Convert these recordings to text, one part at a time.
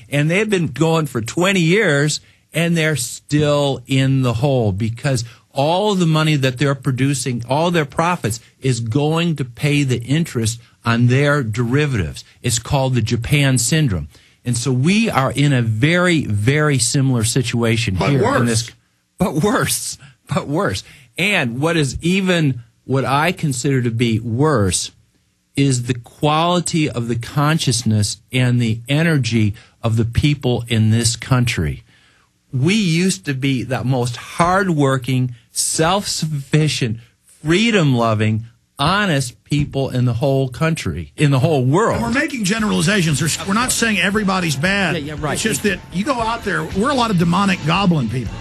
And they've been going for 20 years, and they're still in the hole because all of the money that they're producing, all their profits, is going to pay the interest on their derivatives. It's called the Japan syndrome. And so we are in a very, very similar situation here. But worse. And what I consider to be worse is the quality of the consciousness and the energy of the people in this country. We used to be the most hardworking, self-sufficient, freedom-loving, honest people in the whole country, in the whole world. And we're making generalizations. We're not saying everybody's bad. Yeah, right. It's just that you go out there, we're a lot of demonic goblin people.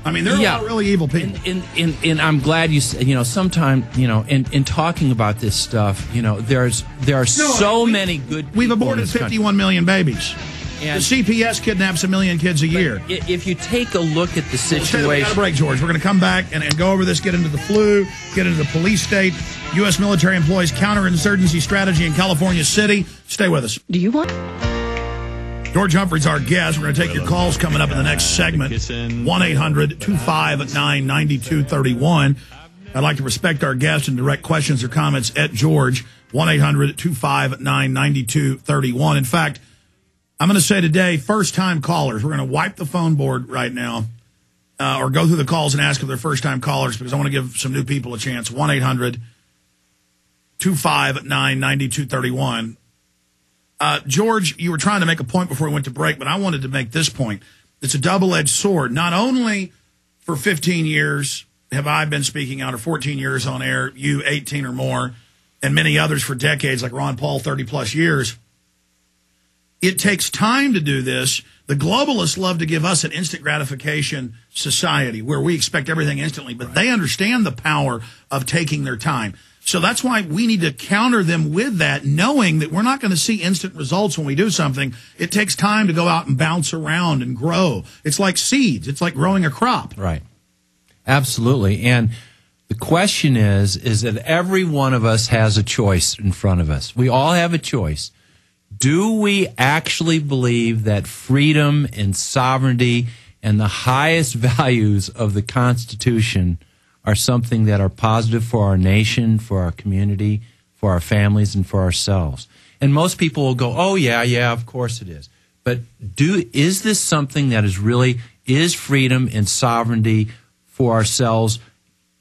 I mean, there are a lot of really evil people. And I'm glad sometimes, in talking about this stuff, there are so many good people. We've aborted 51 million babies. And the CPS kidnaps 1 million kids a year. If you take a look at the situation... We got a break, George. We're going to come back and go over this, get into the flu, get into the police state, U.S. military employees counterinsurgency strategy in California City. Stay with us. Do you want... George Humphrey's our guest. We're going to take your calls coming up in the next segment. 1-800-259-9231. I'd like to respect our guests and direct questions or comments at George. 1-800-259-9231. In fact, I'm going to say today, first-time callers. We're going to wipe the phone board right now or go through the calls and ask if they're first-time callers because I want to give some new people a chance. 1-800-259-9231. George, you were trying to make a point before we went to break, but I wanted to make this point. It's a double-edged sword. Not only for 15 years have I been speaking out, or 14 years on air, you 18 or more, and many others for decades, like Ron Paul, 30-plus years. It takes time to do this. The globalists love to give us an instant gratification society where we expect everything instantly, but they understand the power of taking their time. So that's why we need to counter them with that, knowing that we're not going to see instant results when we do something. It takes time to go out and bounce around and grow. It's like seeds. It's like growing a crop. Right. Absolutely. And the question is that every one of us has a choice in front of us. We all have a choice. Do we actually believe that freedom and sovereignty and the highest values of the Constitution are something that are positive for our nation, for our community, for our families, and for ourselves? And most people will go, oh, yeah, of course it is. But is this something that is freedom and sovereignty for ourselves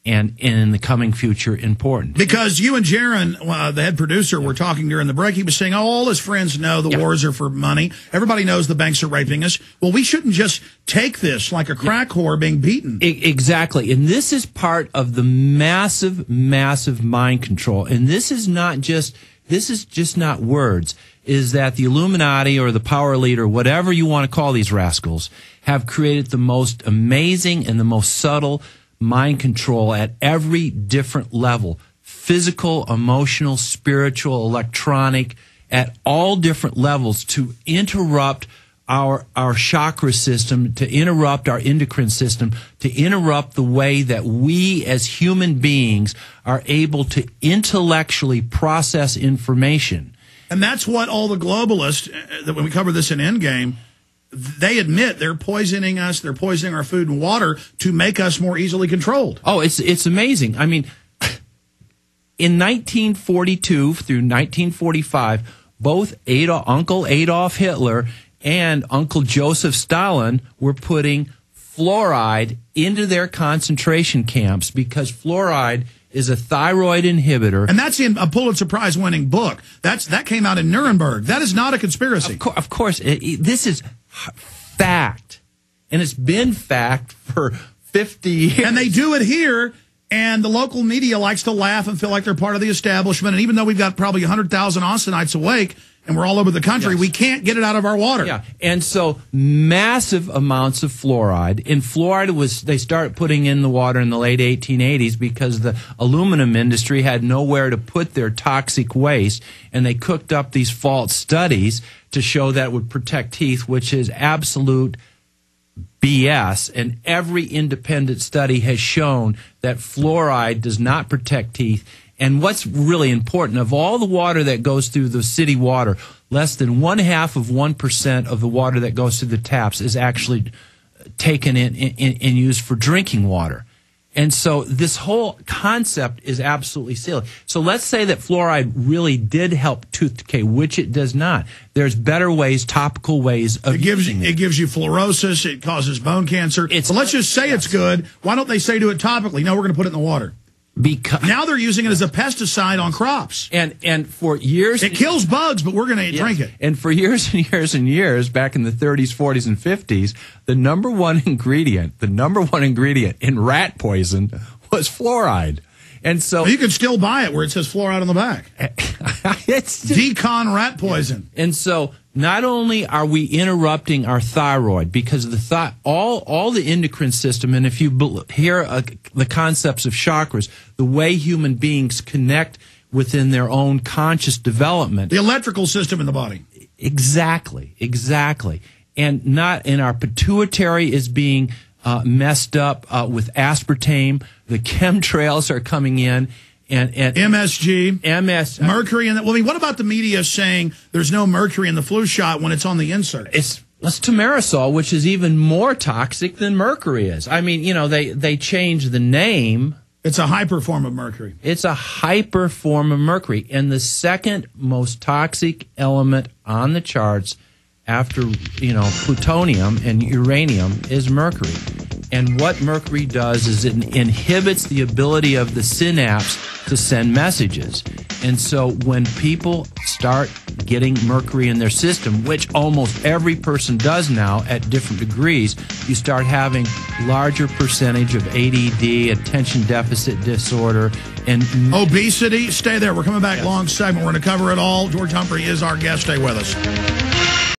and in the coming future important? Because you and Jaron, the head producer, were talking during the break. He was saying, all his friends know the wars are for money. Everybody knows the banks are raping us. Well, we shouldn't just take this like a crack whore being beaten. Exactly. And this is part of the massive, massive mind control. And this is just not words, is that the Illuminati or the power elite or whatever you want to call these rascals have created the most amazing and the most subtle mind control at every different level: physical, emotional, spiritual, electronic, at all different levels, to interrupt our chakra system, to interrupt our endocrine system, to interrupt the way that we as human beings are able to intellectually process information. And that's what all the globalists, that when we cover this in Endgame, they admit they're poisoning us, they're poisoning our food and water to make us more easily controlled. Oh, it's amazing. I mean, in 1942 through 1945, both Uncle Adolf Hitler and Uncle Joseph Stalin were putting fluoride into their concentration camps because fluoride is a thyroid inhibitor. And that's in a Pulitzer Prize-winning book. That came out in Nuremberg. That is not a conspiracy. Of course. This is fact. And it's been fact for 50 years. And they do it here, and the local media likes to laugh and feel like they're part of the establishment. And even though we've got probably 100,000 Austinites awake, and we're all over the country, we can't get it out of our water. Yeah, and so massive amounts of fluoride. In Florida, they started putting in the water in the late 1880s because the aluminum industry had nowhere to put their toxic waste, and they cooked up these false studies to show that it would protect teeth, which is absolute BS. And every independent study has shown that fluoride does not protect teeth. And what's really important, of all the water that goes through the city water, less than 0.5% of the water that goes through the taps is actually taken in and used for drinking water. And so this whole concept is absolutely silly. So let's say that fluoride really did help tooth decay, which it does not. There's better ways, topical ways of using it. It gives you fluorosis. It causes bone cancer. So let's just say it's good. Why don't they say do it topically? No, we're going to put it in the water. Because now they're using it as a pesticide on crops. And for years... It kills bugs, but we're going to drink it. And for years and years and years, back in the 30s, 40s, and 50s, the number one ingredient in rat poison was fluoride. And so... Well, you can still buy it where it says fluoride on the back. It's Decon rat poison. And so not only are we interrupting our thyroid, because of the all the endocrine system, and if you hear the concepts of chakras, the way human beings connect within their own conscious development. The electrical system in the body. Exactly. And our pituitary is being messed up with aspartame. The chemtrails are coming in. And MSG, mercury, what about the media saying there's no mercury in the flu shot when it's on the insert? It's thimerosal, which is even more toxic than mercury is. I mean, they changed the name. It's a hyper form of mercury. It's a hyper form of mercury, and the second most toxic element on the charts after plutonium and uranium is mercury. And what mercury does is it inhibits the ability of the synapse to send messages. And so when people start getting mercury in their system, which almost every person does now at different degrees, you start having larger percentage of ADD, attention deficit disorder, and obesity. Stay there. We're coming back. Long segment. We're going to cover it all. George Humphrey is our guest. Stay with us.